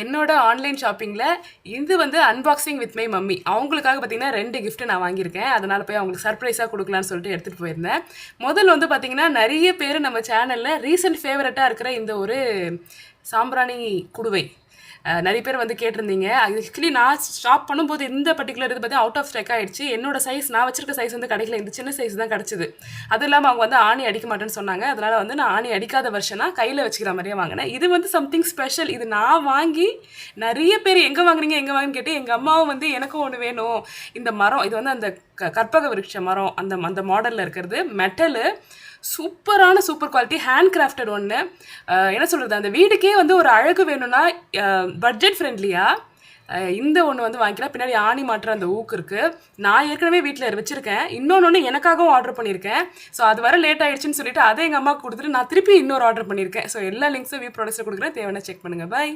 என்னோட ஆன்லைன் ஷாப்பிங்கில் இது வந்து அன்பாக்சிங் வித் மை மம்மி அவங்களுக்காக பார்த்தீங்கன்னா 2 gift நான் வாங்கியிருக்கேன். அதனால் போய் அவங்களுக்கு சர்ப்ரைஸாக கொடுக்கலான்னு சொல்லிட்டு எடுத்துகிட்டு போயிருந்தேன். முதல்ல வந்து பார்த்தீங்கன்னா நிறைய பேர் நம்ம சேனலில் ரீசெண்ட் ஃபேவரட்டாக இருக்கிற இந்த ஒரு சாம்பிராணி குடுவை நிறைய பேர் வந்து கேட்டிருந்தீங்க. ஆக்சுவலி நான் ஸ்டாப் பண்ணும்போது இந்த பர்டிகுலர் இது பார்த்து அவுட் ஆஃப் ஸ்டாக் ஆயிடுச்சு. என்னோட சைஸ் நான் வச்சிருக்க சைஸ் வந்து கிடைக்கல, இந்த சின்ன சைஸ் தான் கிடச்சிது. அது இல்லாமல் அவங்க வந்து ஆணி அடிக்க மாட்டேன்னு சொன்னாங்க. அதனால் வந்து நான் ஆணி அடிக்காத வருஷனாக கையில் வச்சுக்கிற மாதிரியே வாங்கினேன். இது வந்து சம்திங் ஸ்பெஷல். இது நான் வாங்கி நிறைய பேர் எங்கே வாங்குறீங்க எங்கே வாங்கின்னு கேட்டு எங்கள் அம்மாவும் வந்து எனக்கும் ஒன்று வேணும். இந்த மரம் இது வந்து அந்த கற்பக விருட்ச மரம் அந்த மாடலில் இருக்கிறது metal super quality hand crafted ஒன்று. என்ன சொல்கிறது, அந்த வீடுக்கே வந்து ஒரு அழகு வேணும்னா பட்ஜெட் ஃப்ரெண்ட்லியாக இந்த ஒன்று வந்து வாங்கிக்கலாம். பின்னாடி ஆணி மாற்ற அந்த ஊக்கு இருக்குது. நான் ஏற்கனவே வீட்டில் வச்சுருக்கேன். இன்னொன்று எனக்காகவும் ஆர்டர் பண்ணியிருக்கேன். ஸோ அது வர லேட் ஆகிடுச்சின்னு சொல்லிட்டு அதை எங்கள் அம்மாவுக்கு கொடுத்துட்டு நான் திருப்பி இன்னொரு ஆர்டர் பண்ணியிருக்கேன். ஸோ எல்லா லிங்க்ஸும் வியூ ப்ராடக்ட்ஸில் கொடுக்குறேன். தேவையான செக் பண்ணுங்கள். பை.